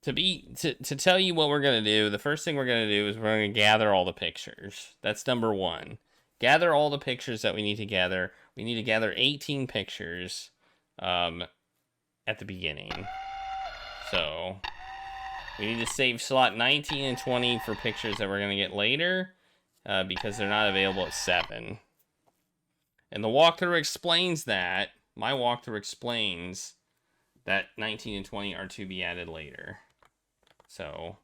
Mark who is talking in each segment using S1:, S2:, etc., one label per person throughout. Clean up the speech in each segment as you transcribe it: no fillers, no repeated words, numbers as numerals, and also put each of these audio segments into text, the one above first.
S1: To tell you what we're gonna do, the first thing we're gonna do is we're gonna gather all the pictures. That's number one. Gather all the pictures that we need to gather. We need to gather 18 pictures at the beginning. So we need to save slot 19 and 20 for pictures that we're gonna get later, because they're not available at 7. And the walkthrough explains that. My walkthrough explains that 19 and 20 are to be added later. So,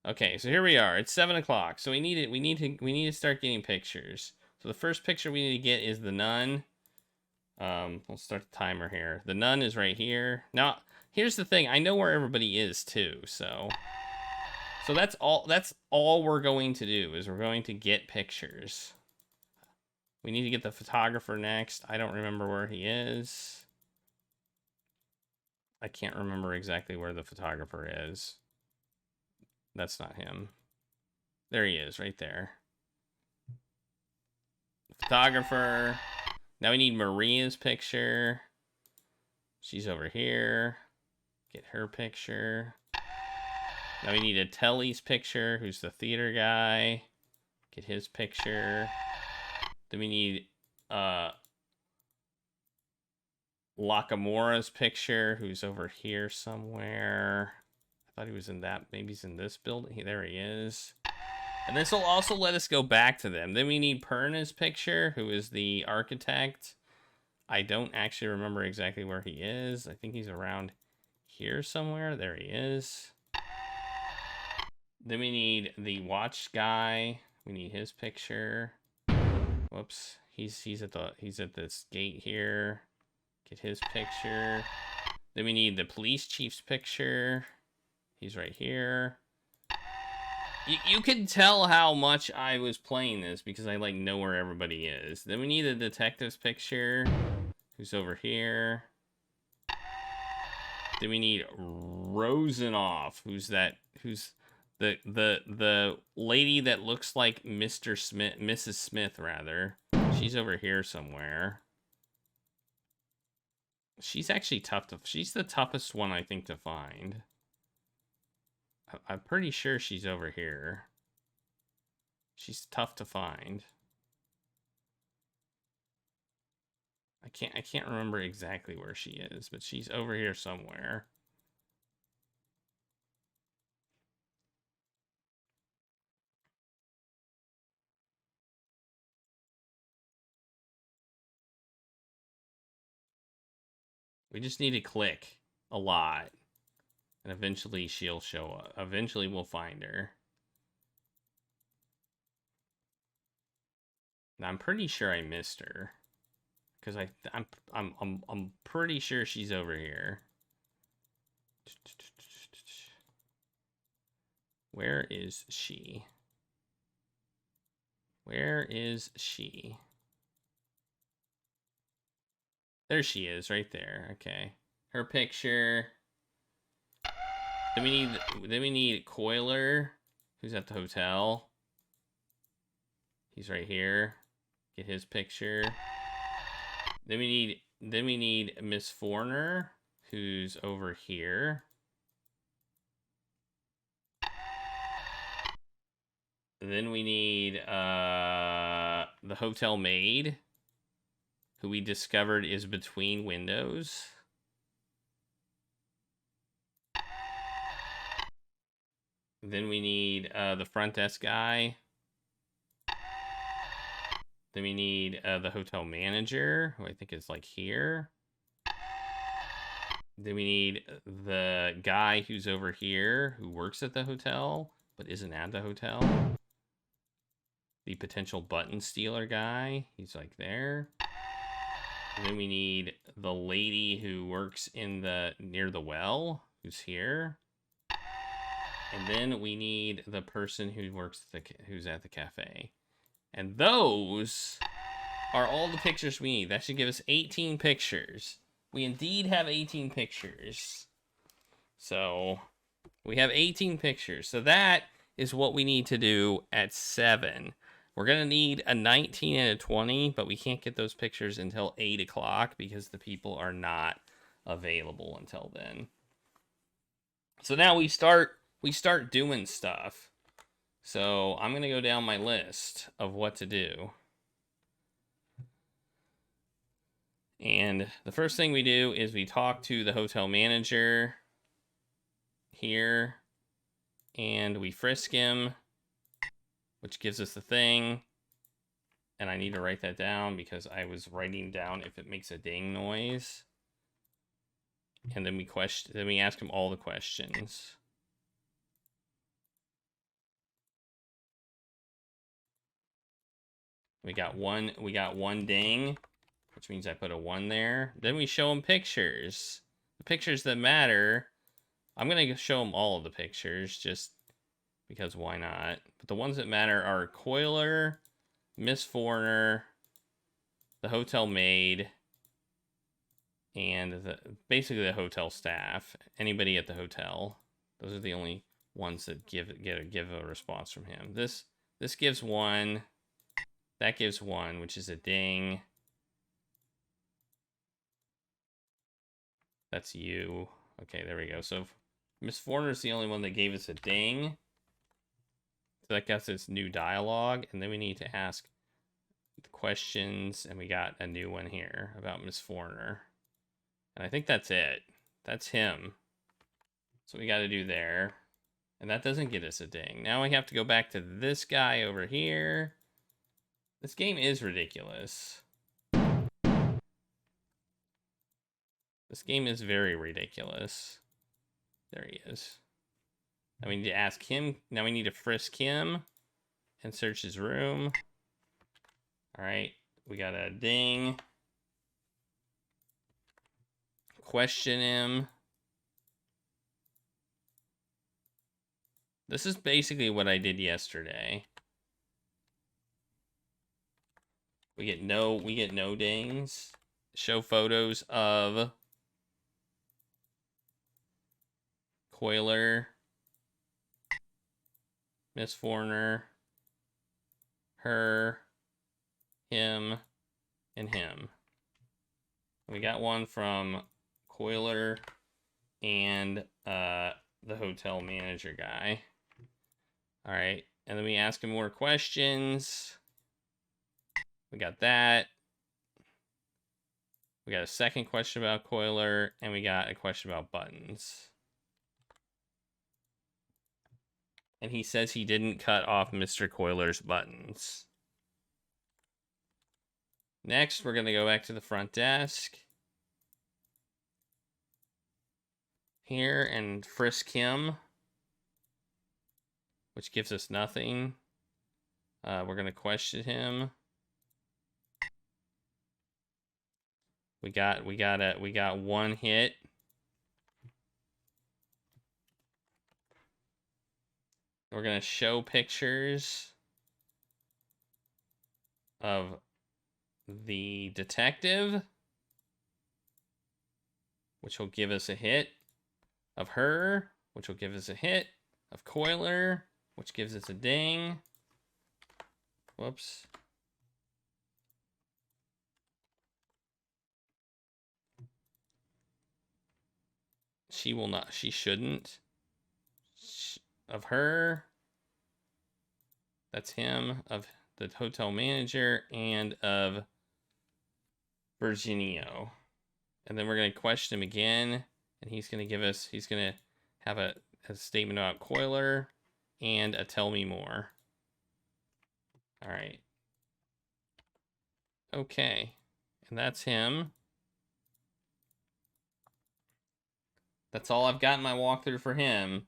S1: okay, so here we are. It's 7 o'clock. So we need to start getting pictures. So the first picture we need to get is the nun. We'll start the timer here. The nun is right here. Now, here's the thing. I know where everybody is too. So that's all we're going to do is we're going to get pictures. We need to get the photographer next. I don't remember where he is. I can't remember exactly where the photographer is. That's not him. There he is, right there. Photographer. Now we need Maria's picture. She's over here. Get her picture. Now we need a Telly's picture, who's the theater guy. Get his picture. Then we need Lakamura's picture, who's over here somewhere. I thought he was in that. Maybe he's in this building. There he is. And this will also let us go back to them. Then we need Perna's picture, who is the architect. I don't actually remember exactly where he is. I think he's around here somewhere. There he is. Then we need the watch guy. We need his picture. Whoops. He's at this gate here. Get his picture. Then we need the police chief's picture. He's right here. You can tell how much I was playing this because I like know where everybody is. Then we need the detective's picture, who's over here. Then we need Rosenoff, who's the lady that looks like Mr. Smith, Mrs. Smith rather. She's over here somewhere. She's actually she's the toughest one, I think, to find. I'm pretty sure she's over here. She's tough to find. I can't remember exactly where she is, but she's over here somewhere. We just need to click a lot. And eventually she'll show up. Eventually we'll find her. Now, I'm pretty sure I missed her. Because I'm pretty sure she's over here. Where is she? Where is she? There she is, right there. Okay. Her picture. Then we need Coiler, who's at the hotel. He's right here. Get his picture. Then we need Miss Forner, who's over here. Then we need the hotel maid, who we discovered is between windows. Then we need the front desk guy. Then we need the hotel manager, who I think is like here. Then we need the guy who's over here, who works at the hotel, but isn't at the hotel. The potential button stealer guy, he's like there. And then we need the lady who works in near the well, who's here. And then we need the person who who's at the cafe. And those are all the pictures we need. That should give us 18 pictures. We indeed have 18 pictures. So we have 18 pictures. So that is what we need to do at 7. We're going to need a 19 and a 20, but we can't get those pictures until 8 o'clock because the people are not available until then. So now we start doing stuff. So I'm gonna go down my list of what to do. And the first thing we do is we talk to the hotel manager here, and we frisk him, which gives us the thing. And I need to write that down because I was writing down if it makes a ding noise. And then we ask him all the questions. We got one ding, which means I put a 1 there. Then we show him pictures. The pictures that matter. I'm going to show him all of the pictures just because why not? But the ones that matter are Coiler, Miss Foreigner, the hotel maid, and basically the hotel staff. Anybody at the hotel. Those are the only ones that give a response from him. This gives 1. That gives 1, which is a ding. That's you. Okay, there we go. So Miss Foreigner's the only one that gave us a ding. So that gets us new dialogue. And then we need to ask the questions. And we got a new one here about Miss Foreigner. And I think that's it. That's him. So we got to do there. And that doesn't get us a ding. Now we have to go back to this guy over here. This game is ridiculous. This game is very ridiculous. There he is. Now we need to ask him. Now we need to frisk him and search his room. All right. We got a ding. Question him. This is basically what I did yesterday. We get no dings. Show photos of Coiler, Miss Foreigner, her, him, and him. We got one from Coiler and the hotel manager guy. All right, and then we ask him more questions. We got that. We got a second question about Coiler, and we got a question about buttons. And he says he didn't cut off Mr. Coiler's buttons. Next, we're going to go back to the front desk. Here, and frisk him. Which gives us nothing. We're going to question him. We got 1 hit. We're going to show pictures of the detective, which will give us a hit. Of her, which will give us a hit. Of Coiler, which gives us a ding. Whoops. She will not. She shouldn't. Of her. That's him. Of the hotel manager. And of Virginio. And then we're going to question him again. And he's going to give us. He's going to have a statement about Coiler. And a tell me more. All right. Okay. And that's him. That's all I've got in my walkthrough for him.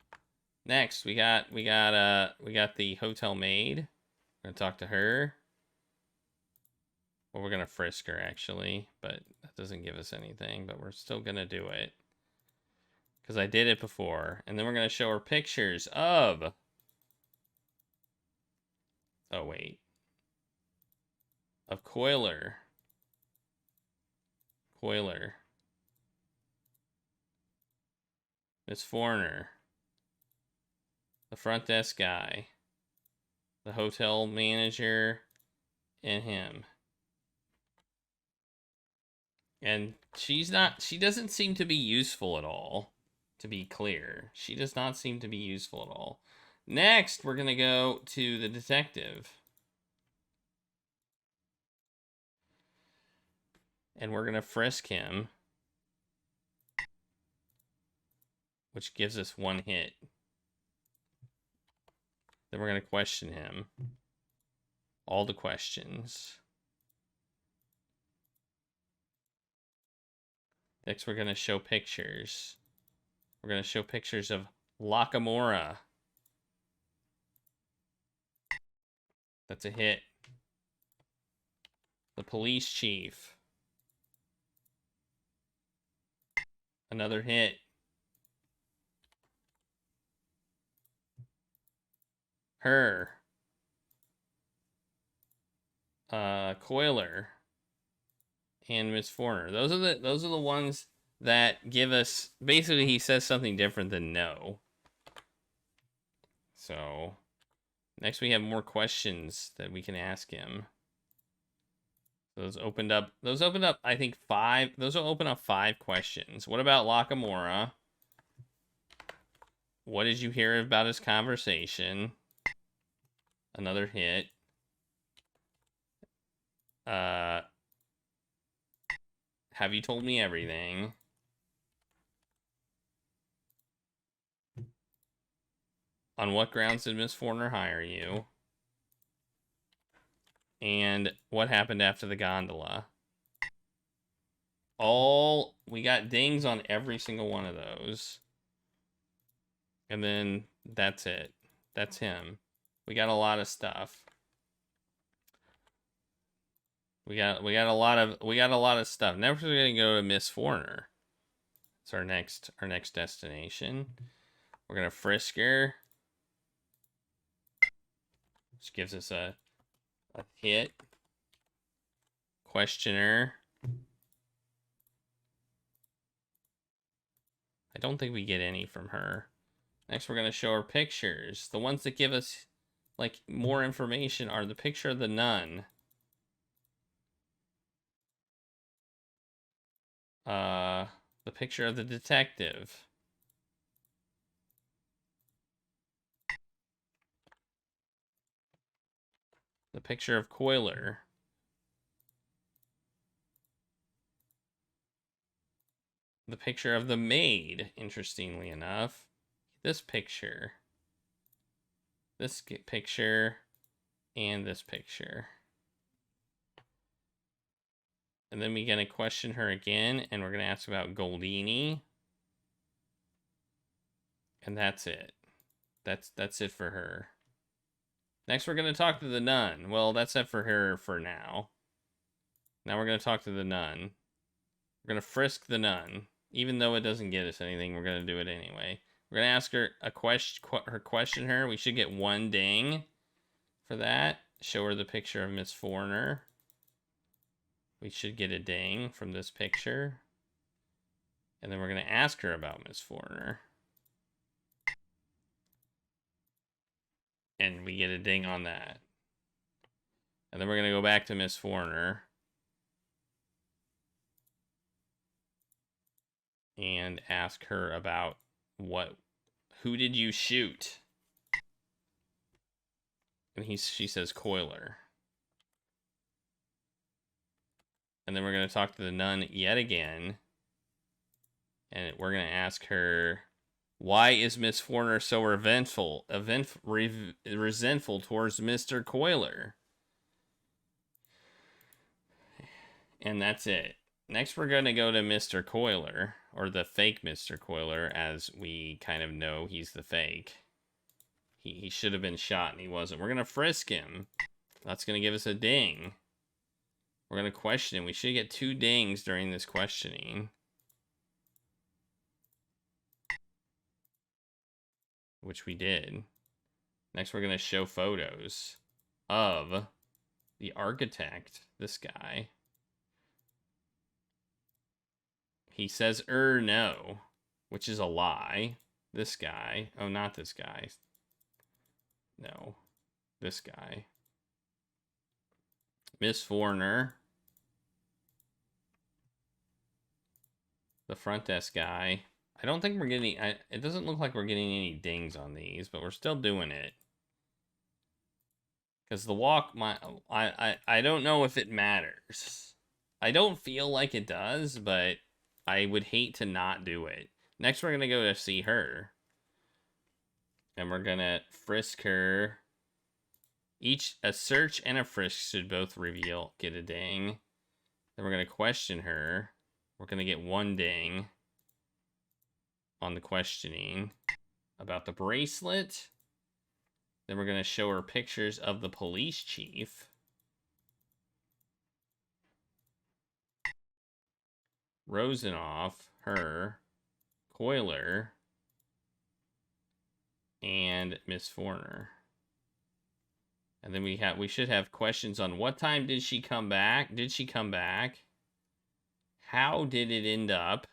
S1: Next, we got the hotel maid. We're gonna talk to her. Well, we're gonna frisk her actually, but that doesn't give us anything. But we're still gonna do it because I did it before. And then we're gonna show her pictures of. Oh wait. Of Coiler. Miss Foreigner. The front desk guy. The hotel manager. And him. And she doesn't seem to be useful at all. to be clear. She does not seem to be useful at all. Next, we're going to go to the detective. And we're going to frisk him, which gives us 1 hit. Then we're going to question him. All the questions. Next, we're going to show pictures. We're going to show pictures of Lockamora. That's a hit. The police chief. Another hit. Her. Coiler. And Miss Forner. Those are the ones that give us, basically he says something different than no. So next we have more questions that we can ask him. Those opened up I think 5. Those will open up 5 questions. What about Lockamora? What did you hear about his conversation? Another hit. Have you told me everything? On what grounds did Miss Forner hire you? And what happened after the gondola? We got dings on every single one of those. And then that's it. That's him. We got a lot of stuff. We got a lot of stuff. Next we're gonna go to Miss Forner. It's our next destination. We're gonna frisk her. Which gives us a hit. Questioner. I don't think we get any from her. Next, we're going to show her pictures. The ones that give us, like, more information are the picture of the nun. The picture of the detective. The picture of Coiler. The picture of the maid, interestingly enough. This picture. This picture. And this picture. And then we're going to question her again. And we're going to ask about Goldini. And that's it. That's it for her. Next, we're going to talk to the nun. Well, that's it for her for now. Now we're going to talk to the nun. We're going to frisk the nun. Even though it doesn't get us anything, we're going to do it anyway. We're going to ask her a question her. We should get 1 ding for that. Show her the picture of Miss Forner. We should get a ding from this picture. And then we're going to ask her about Miss Forner. And we get a ding on that. And then we're going to go back to Miss Forner. And ask her about who did you shoot? And she says Coiler. And then we're going to talk to the nun yet again. And we're going to ask her, why is Miss Forner so resentful towards Mr. Coiler? And that's it. Next, we're going to go to Mr. Coiler, or the fake Mr. Coiler, as we kind of know he's the fake. He should have been shot, and he wasn't. We're going to frisk him. That's going to give us a ding. We're going to question him. We should get 2 dings during this questioning. Which we did. Next, we're going to show photos of the architect, this guy. He says, no, which is a lie. This guy. Oh, not this guy. No, this guy. Miss Forner. The front desk guy. I don't think we're getting... it doesn't look like we're getting any dings on these, but we're still doing it. Because the walk... I don't know if it matters. I don't feel like it does, but I would hate to not do it. Next, we're going to go to see her. And we're going to frisk her. A search and a frisk should both get a ding. Then we're going to question her. We're going to get 1 ding on the questioning about the bracelet. Then we're going to show her pictures of the police chief. Rosenoff, her, Coiler, and Miss Forner. And then we should have questions on what time did she come back? Did she come back? How did it end up?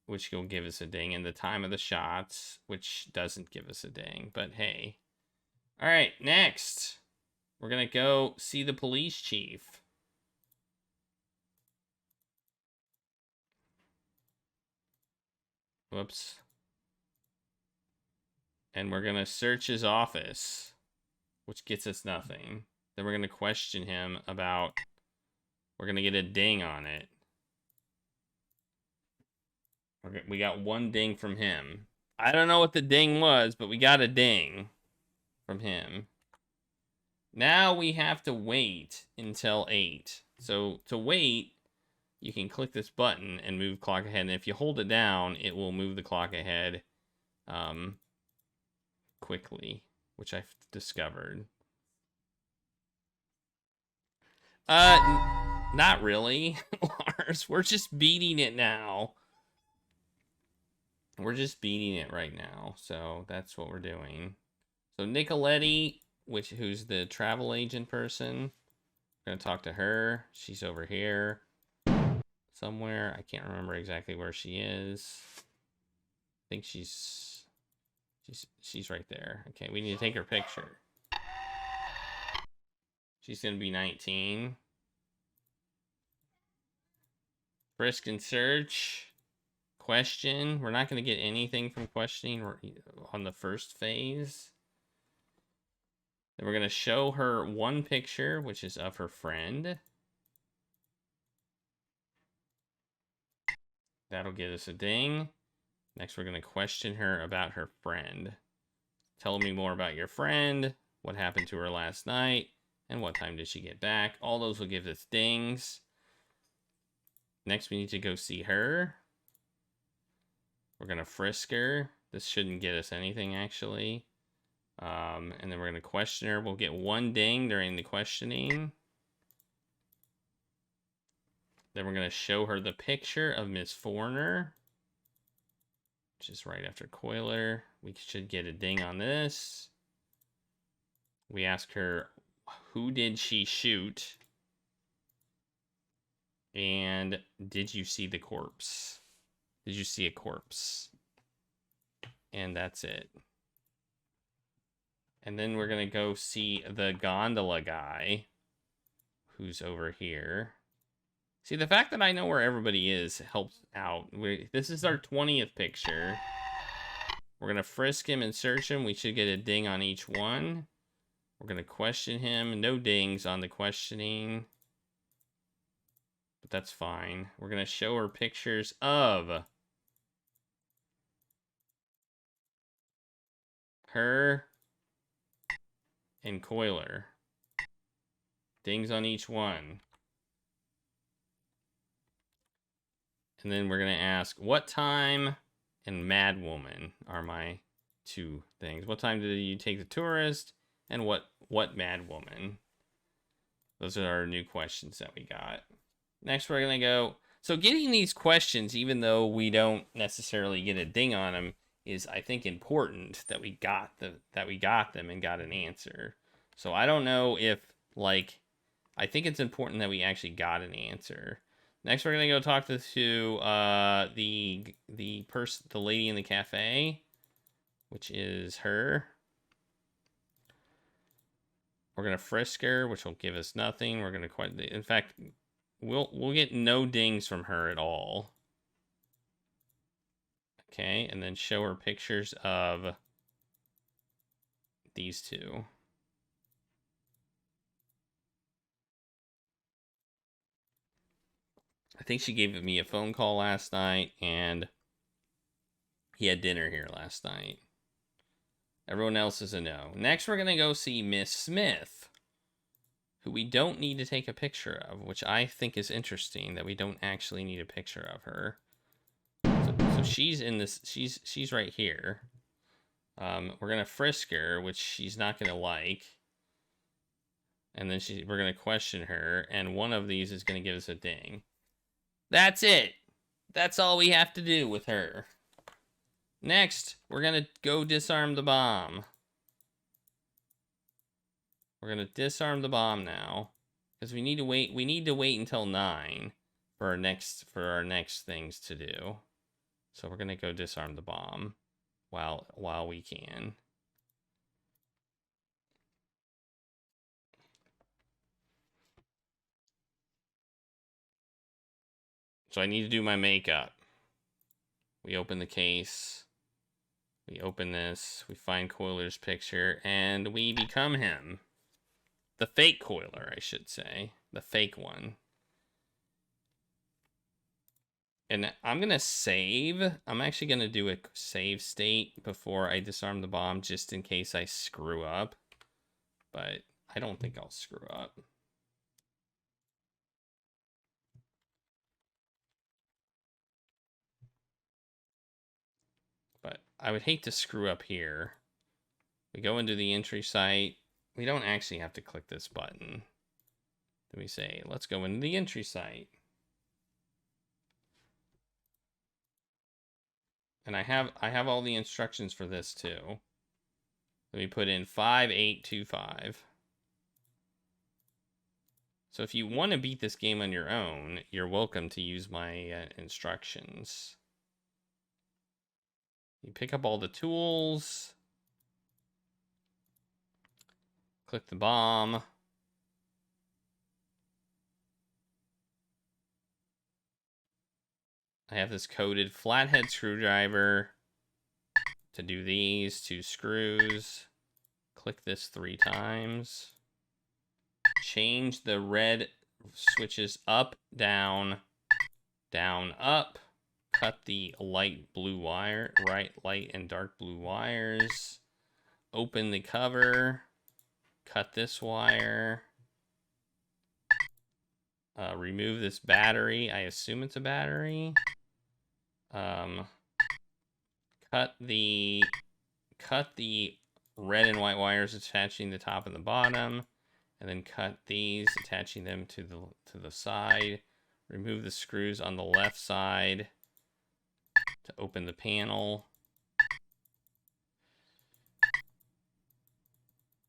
S1: Which will give us a ding. And the time of the shots, which doesn't give us a ding. But hey. All right, next. We're going to go see the police chief. Whoops. And we're going to search his office, which gets us nothing. Then we're going to question him about... We're going to get a ding on it. We got 1 ding from him. I don't know what the ding was, but we got a ding from him. Now we have to wait until 8. So to wait, you can click this button and move clock ahead. And if you hold it down, it will move the clock ahead quickly, which I've discovered. Not really, Lars. We're just beating it now. We're just beating it right now. So that's what we're doing. So Nicoletti, who's the travel agent person. We're going to talk to her. She's over here somewhere. I can't remember exactly where she is. I think she's right there. Okay, we need to take her picture. She's going to be 19. Frisk and search. Question. We're not going to get anything from questioning on the first phase. Then we're going to show her 1 picture, which is of her friend. That'll get us a ding. Next, we're going to question her about her friend. Tell me more about your friend. What happened to her last night? And what time did she get back? All those will give us dings. Next, we need to go see her. We're going to frisk her. This shouldn't get us anything, actually. And then we're going to question her. We'll get 1 ding during the questioning. Then we're going to show her the picture of Miss Forner, which is right after Coiler. We should get a ding on this. We ask her, who did she shoot? And did you see the corpse? Did you see a corpse? And that's it. And then we're going to go see the gondola guy, who's over here. See, the fact that I know where everybody is helps out. This is our 20th picture. We're going to frisk him and search him. We should get a ding on each one. We're going to question him. No dings on the questioning. But that's fine. We're going to show her pictures of her and Coiler. Dings on each one. And then we're going to ask, what time and Mad Woman are my 2 things. What time did you take the tourist? And what Mad Woman? Those are our new questions that we got. Next, we're going to go... So getting these questions, even though we don't necessarily get a ding on them, is, I think, important that we got them and got an answer. So I don't know if, like... I think it's important that we actually got an answer. Next, we're gonna go talk to the lady in the cafe, which is her. We're gonna frisk her, which will give us nothing. We're gonna in fact, we'll get no dings from her at all. Okay, and then show her pictures of these two. I think she gave me a phone call last night, and he had dinner here last night. Everyone else is a no. Next, we're going to go see Miss Smith, who we don't need to take a picture of, which I think is interesting that we don't actually need a picture of her. So she's in this. She's right here. We're gonna frisk her, which she's not gonna like, and then we're gonna question her, and one of these is gonna give us a ding. That's it. That's all we have to do with her. Next, we're gonna go disarm the bomb. We're gonna disarm the bomb now, because we need to wait. We need to wait until 9 for our next things to do. So we're gonna go disarm the bomb while we can. So I need to do my makeup. We open the case. We open this. We find Coiler's picture, and we become him. The fake Coiler, I should say. The fake one. And I'm going to save. I'm actually going to do a save state before I disarm the bomb, just in case I screw up. But I don't think I'll screw up. But I would hate to screw up here. We go into the entry site. We don't actually have to click this button. Then we say, let's go into the entry site. And I have all the instructions for this too. Let me put in 5825. So if you want to beat this game on your own, you're welcome to use my instructions. You pick up all the tools. Click the bomb. I have this coded flathead screwdriver to do these 2 screws. Click this 3 times. Change the red switches up, down, down, up. Cut the light blue wire, light and dark blue wires. Open the cover. Cut this wire. Remove this battery. I assume it's a battery. Cut the red and white wires attaching the top and the bottom, and then cut these, attaching them to the side. Remove the screws on the left side to open the panel.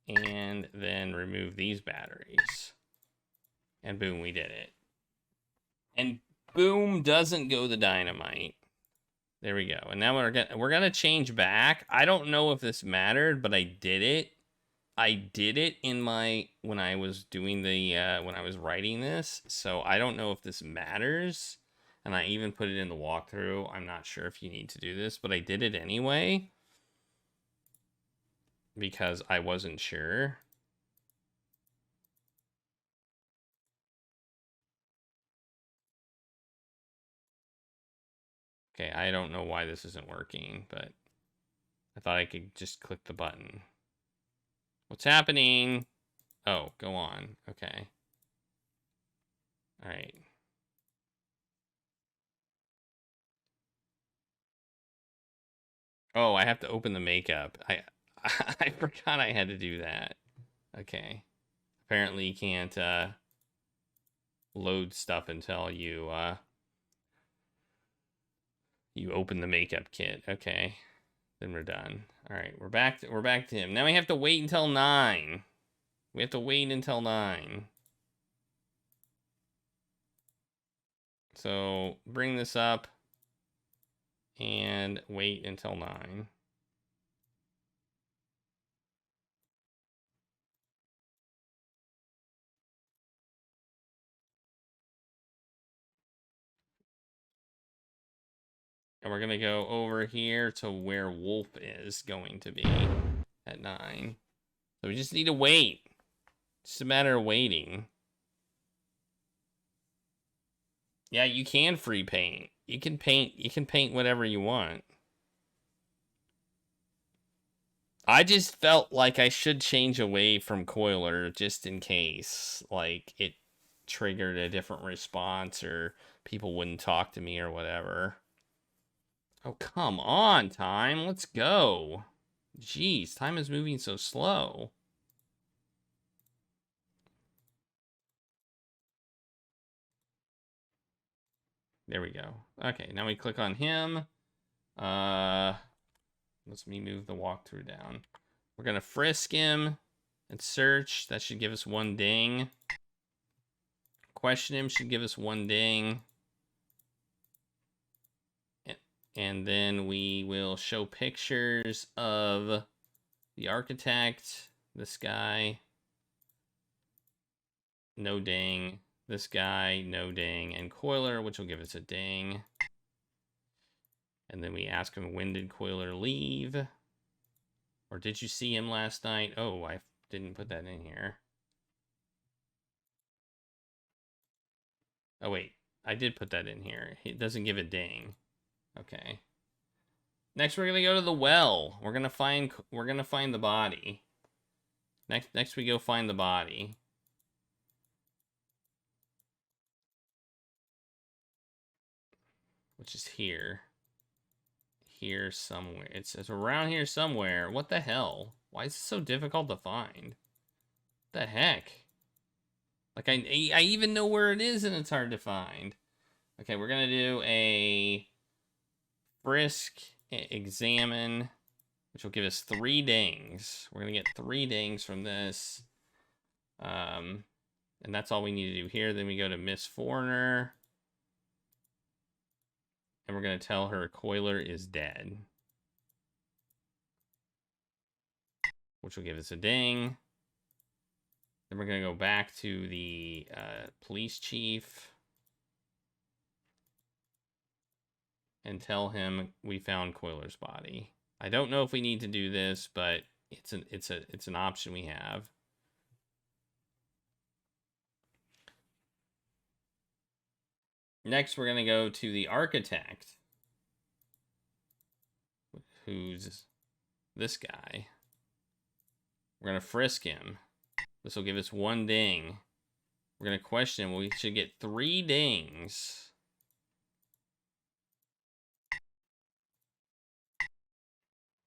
S1: And then remove these batteries. And boom, we did it. And boom, doesn't go the dynamite. There we go. And now we're gonna change back. I don't know if this mattered, but I did it. I did it in when I was doing when I was writing this. So I don't know if this matters. And I even put it in the walkthrough. I'm not sure if you need to do this, but I did it anyway. Because I wasn't sure. Okay, I don't know why this isn't working, but I thought I could just click the button. What's happening? Oh, go on. Okay. All right. Oh, I have to open the makeup. I forgot I had to do that. Okay. Apparently you can't load stuff until you open the makeup kit. Okay. Then we're done. All right, we're back to him. Now we have to wait until 9. We have to wait until 9. So bring this up and wait until 9. And we're going to go over here to where Wolf is going to be at 9. So we just need to wait. It's a matter of waiting. Yeah, you can free paint. You can paint whatever you want. I just felt like I should change away from Coiler just in case, like, it triggered a different response or people wouldn't talk to me or whatever. Oh, come on, time. Let's go. Jeez, time is moving so slow. There we go. Okay, now we click on him. Let's me move the walkthrough down. We're going to frisk him and search. That should give us 1 ding. Question him should give us 1 ding. And then we will show pictures of the architect, this guy, no ding. This guy, no ding. And Coiler, which will give us a ding. And then we ask him, when did Coiler leave? Or did you see him last night? Oh, I didn't put that in here. Oh, wait. I did put that in here. It doesn't give a ding. Okay. Next, we're gonna go to the well. We're gonna find the body. Next we go find the body. Which is here. Here somewhere. It's around here somewhere. What the hell? Why is it so difficult to find? What the heck? Like, I even know where it is and it's hard to find. Okay, we're gonna do a frisk, examine, which will give us 3 dings. We're gonna get 3 dings from this. And that's all we need to do here. Then we go to Miss Foreigner. And we're going to tell her Coiler is dead. Which will give us a ding. Then we're going to go back to the police chief. And tell him we found Coiler's body. I don't know if we need to do this, but it's an option we have. Next, we're going to go to the architect, who's this guy. We're going to frisk him. This will give us 1 ding. We're going to question him. We should get 3 dings.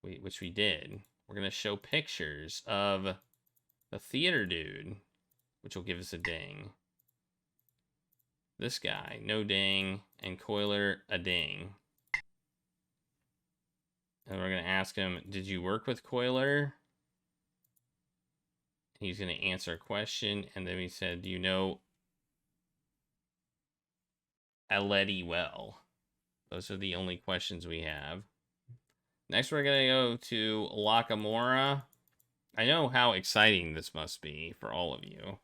S1: Which we did. We're going to show pictures of the theater dude, which will give us a ding. This guy, no ding, and Coiler, a ding. And we're going to ask him, did you work with Coiler? He's going to answer a question, and then we said, do you know Aleti well? Those are the only questions we have. Next, we're going to go to Lacamora. I know how exciting this must be for all of you.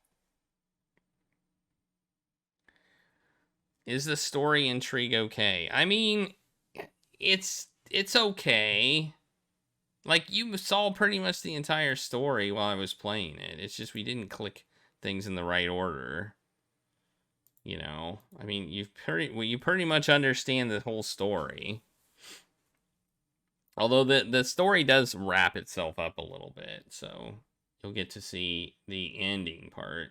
S1: Is the story intrigue okay? I mean, it's okay. Like, you saw pretty much the entire story while I was playing it. It's just we didn't click things in the right order. You know? I mean, you pretty much understand the whole story. Although the story does wrap itself up a little bit, so you'll get to see the ending part.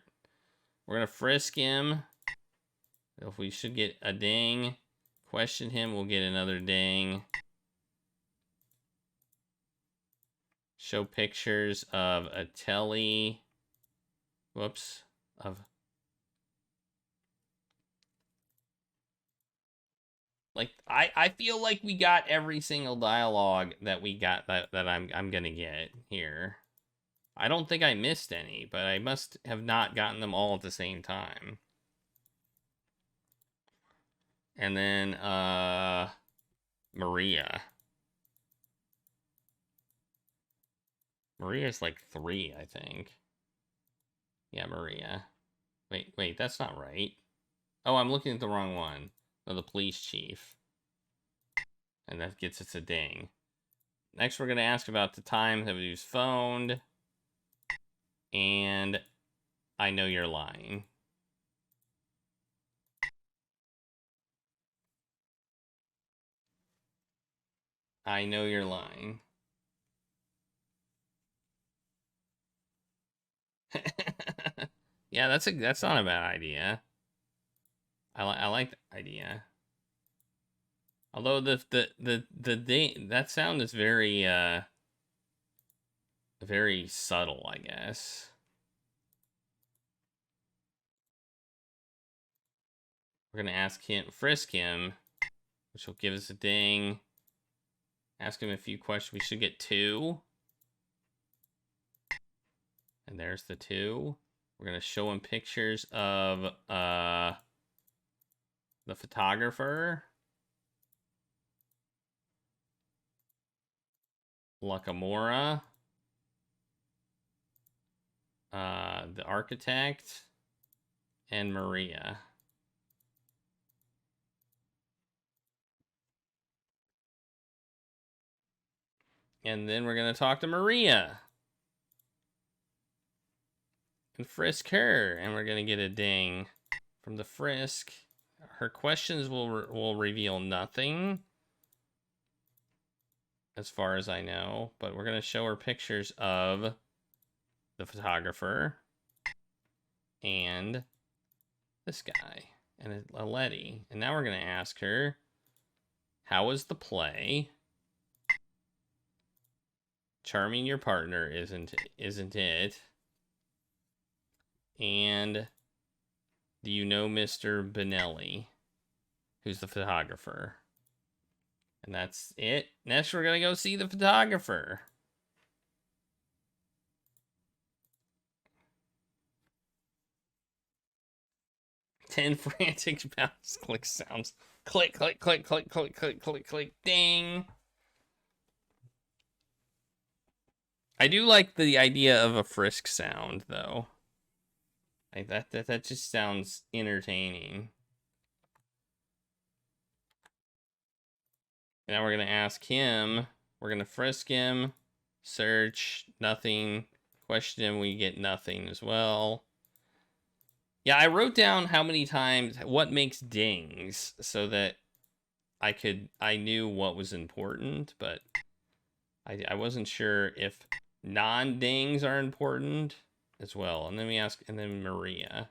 S1: We're going to frisk him. If we should get a ding, question him, we'll get another ding. Show pictures of a telly. Whoops. Like, I feel like we got every single dialogue that we got that I'm gonna get here. I don't think I missed any, but I must have not gotten them all at the same time. And then, Maria. Maria's like 3, I think. Yeah, Maria. Wait, that's not right. Oh, I'm looking at the wrong one. Oh, the police chief. And that gets us a ding. Next, we're going to ask about the time that we was phoned. And I know you're lying. I know you're lying. Yeah, that's not a bad idea. I like the idea. Although that sound is very very subtle, I guess. We're gonna frisk him, which will give us a ding. Ask him a few questions. We should get 2. And there's the 2. We're gonna show him pictures of the photographer, Lakamura, the architect, and Maria. And then we're gonna talk to Maria and frisk her, and we're gonna get a ding from the frisk. Her questions will reveal nothing, as far as I know, but we're gonna show her pictures of the photographer and this guy and a Letty. And now we're gonna ask her, how was the play? Charming your partner, isn't it? And do you know Mr. Benelli, who's the photographer? And that's it. Next, we're gonna go see the photographer. Ten frantic mouse click sounds. Click, click, click, click, click, click, click, click, ding. I do like the idea of a frisk sound, though. Like that just sounds entertaining. And now we're gonna ask him. We're gonna frisk him, search, nothing. Question him, we get nothing as well. Yeah, I wrote down how many times, what makes dings, so that I knew what was important, but I wasn't sure if non-dings are important as well. And then then Maria.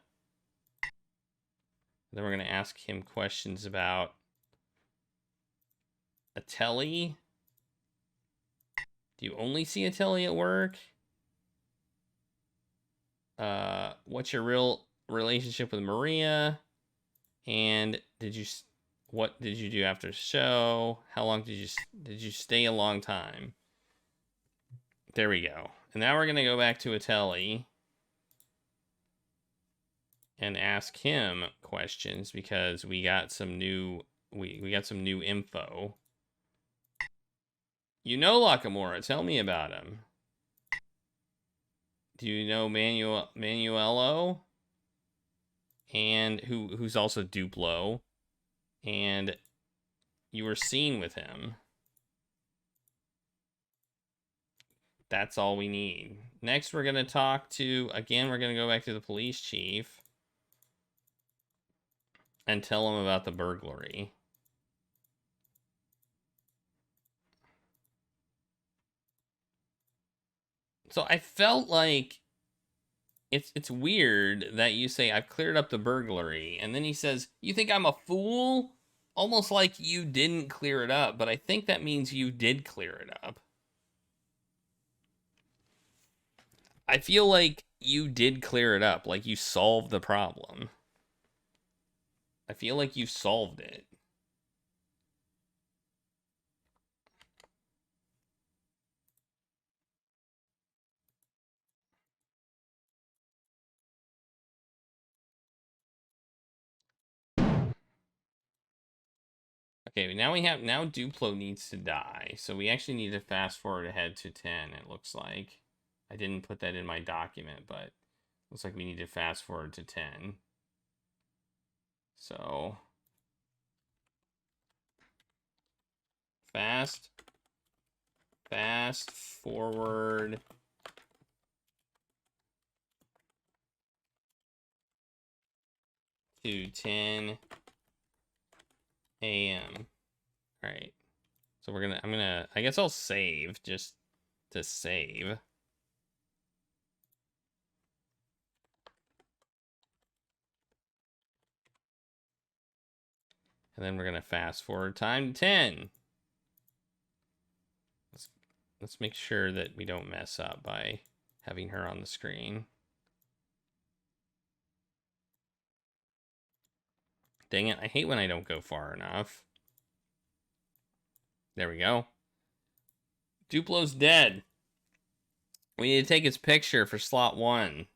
S1: Then we're gonna ask him questions about Atelli. Do you only see Atelli at work? What's your real relationship with Maria? And what did you do after the show? How long did you stay a long time? There we go. And now we're gonna go back to Atelli and ask him questions because we got some new we got some new info. You know Lakamura, tell me about him. Do you know Manuelo? And who's also Duplo? And you were seen with him. That's all we need. Next, we're gonna talk to, again, we're gonna go back to the police chief and tell him about the burglary. So I felt like it's weird that you say I've cleared up the burglary, and then he says, "You think I'm a fool?" Almost like you didn't clear it up, but I think that means you did clear it up. I feel like you did clear it up, like you solved the problem. I feel like you solved it. Okay, now Duplo needs to die. So we actually need to fast forward ahead to 10, it looks like. I didn't put that in my document, but looks like we need to fast forward to 10. So Fast forward to 10 a.m. All right. So I guess I'll save just to save. And then we're going to fast forward time to 10. Let's make sure that we don't mess up by having her on the screen. Dang it, I hate when I don't go far enough. There we go. Duplo's dead. We need to take his picture for slot 1.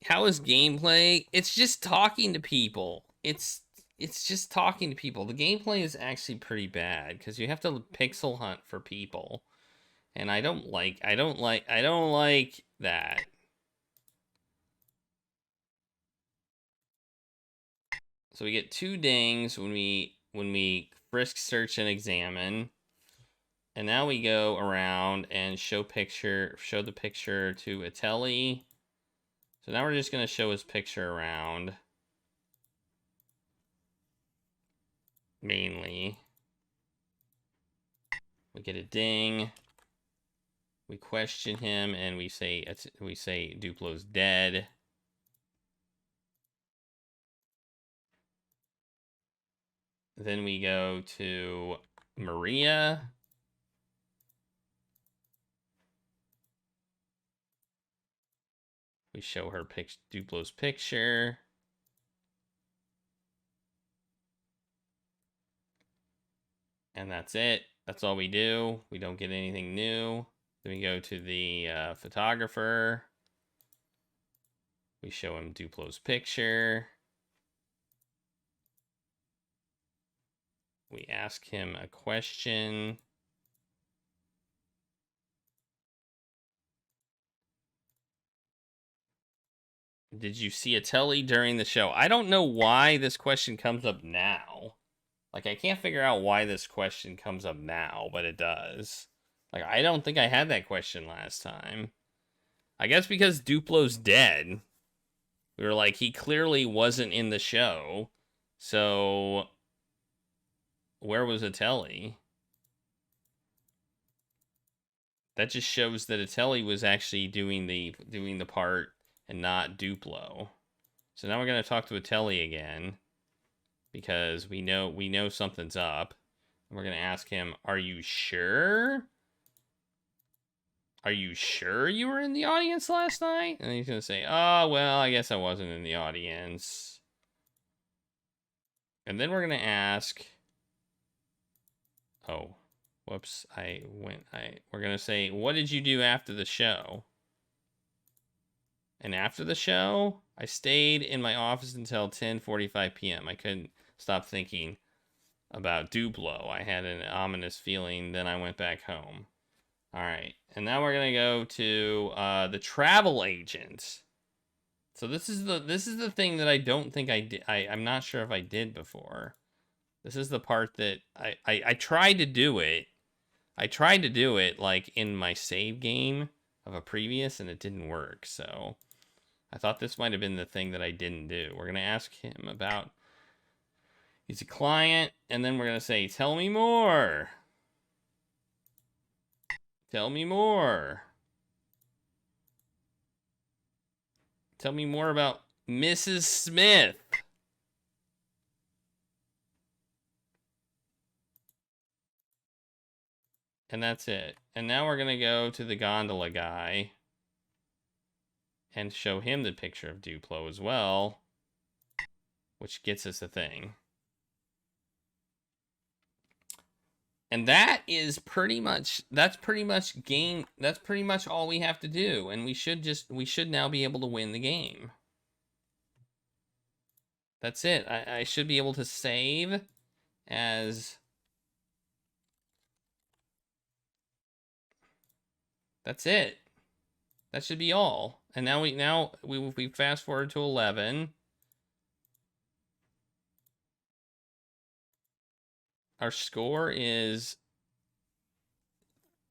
S1: How is gameplay? It's just talking to people. It's just talking to people. The gameplay is actually pretty bad because you have to pixel hunt for people. And I don't like that. So we get 2 dings when we frisk, search, and examine. And now we go around and show the picture to Atelli. So now we're just going to show his picture around. Mainly. We get a ding. We question him and we say Duplo's dead. Then we go to Maria. We show her Duplo's picture. And that's it. That's all we do. We don't get anything new. Then we go to the photographer. We show him Duplo's picture. We ask him a question. Did you see Atelli during the show? I don't know why this question comes up now. Like, I can't figure out why this question comes up now, but it does. Like, I don't think I had that question last time. I guess because Duplo's dead. We were like, he clearly wasn't in the show. So, where was Atelli? That just shows that Atelli was actually doing the part and not Duplo. So now we're gonna talk to Atelli again because we know something's up. We're gonna ask him, "Are you sure? Are you sure you were in the audience last night?" And he's gonna say, "Oh well, I guess I wasn't in the audience." And then we're gonna ask, "Oh, whoops! We're gonna say, what did you do after the show?" And after the show, I stayed in my office until 10:45 p.m. I couldn't stop thinking about Duplo. I had an ominous feeling, then I went back home. All right, and now we're gonna go to the travel agent. So this is the thing that I don't think I did. I'm not sure if I did before. This is the part that I tried to do it. I tried to do it like in my save game of a previous, and it didn't work. So I thought this might have been the thing that I didn't do. We're gonna ask him about. He's a client, and then we're gonna say, "Tell me more. Tell me more. Tell me more about Mrs. Smith." And that's it. And now we're gonna go to the gondola guy and show him the picture of Duplo as well, which gets us a thing. And that's pretty much all we have to do, and we should now be able to win the game. That's it. I should be able to save as. That's it. That should be all. And now we fast forward to 11. Our score is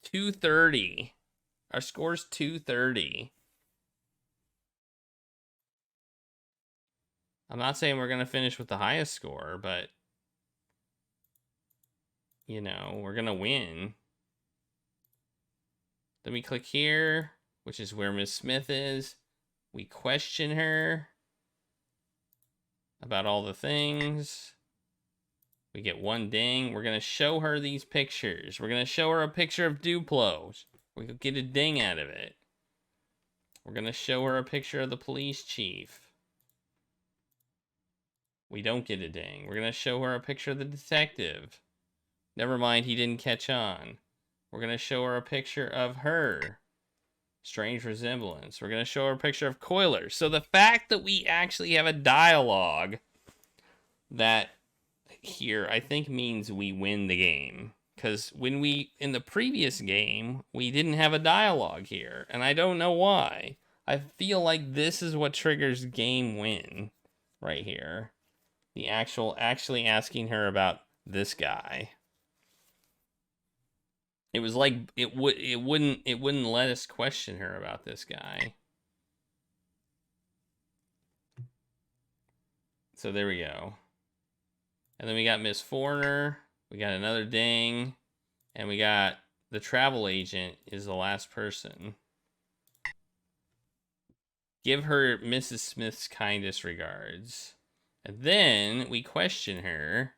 S1: 230. Our score's 230. I'm not saying we're going to finish with the highest score, but, you know, we're going to win. Then we click here, which is where Miss Smith is. We question her about all the things. We get 1 ding. We're going to show her these pictures. We're going to show her a picture of Duplo. We could get a ding out of it. We're going to show her a picture of the police chief. We don't get a ding. We're going to show her a picture of the detective. Never mind, he didn't catch on. We're going to show her a picture of her. Strange resemblance. We're going to show her a picture of Coiler. So the fact that we actually have a dialogue that here, I think means we win the game. Because when we, in the previous game, we didn't have a dialogue here. And I don't know why. I feel like this is what triggers game win right here. The actually asking her about this guy. It was like it wouldn't let us question her about this guy. So there we go. And then we got Miss Foreigner. We got another ding. And we got the travel agent is the last person. Give her Mrs. Smith's kindest regards. And then we question her.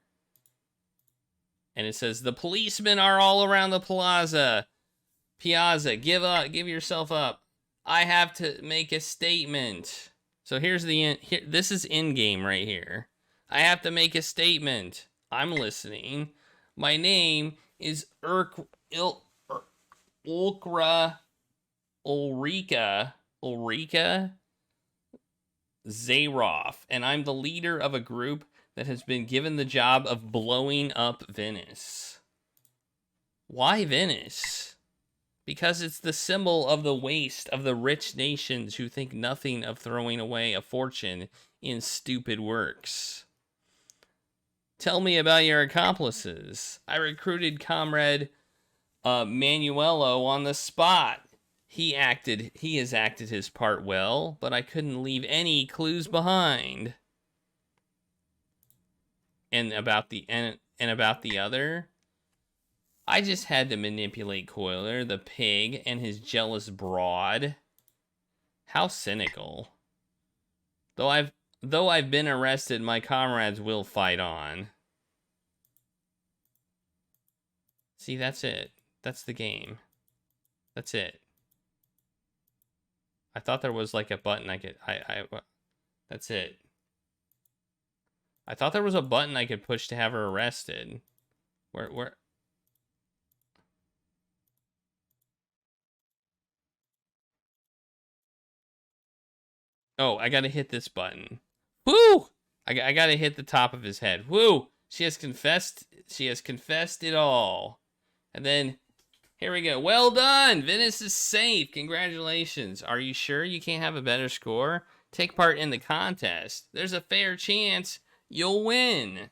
S1: And it says, the policemen are all around the piazza. Give up. Give yourself up. I have to make a statement. So here's the end. This is in-game right here. I have to make a statement. I'm listening. My name is Ulrika Zaroff, and I'm the leader of a group that has been given the job of blowing up Venice. Why Venice? Because it's the symbol of the waste of the rich nations who think nothing of throwing away a fortune in stupid works. Tell me about your accomplices. I recruited Comrade Manuelo on the spot. He has acted his part well, but I couldn't leave any clues behind. And about the other, I just had to manipulate Coiler, the pig, and his jealous broad. How cynical. Though I've been arrested, my comrades will fight on. See, that's it. That's the game. That's it. I thought there was like a button I could that's it. I thought there was a button I could push to have her arrested. Where Oh, I gotta hit this button. Woo! I gotta hit the top of his head. Woo! She has confessed it all. And then, here we go. Well done! Venice is safe. Congratulations. Are you sure you can't have a better score? Take part in the contest. There's a fair chance you'll win.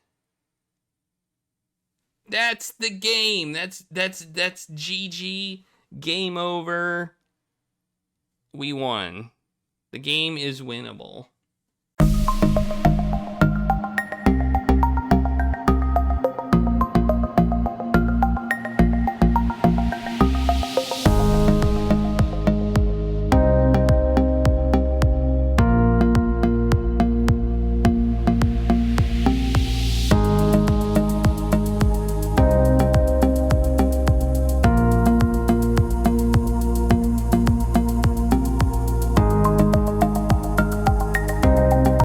S1: That's the game. That's GG. Game over. We won. The game is winnable.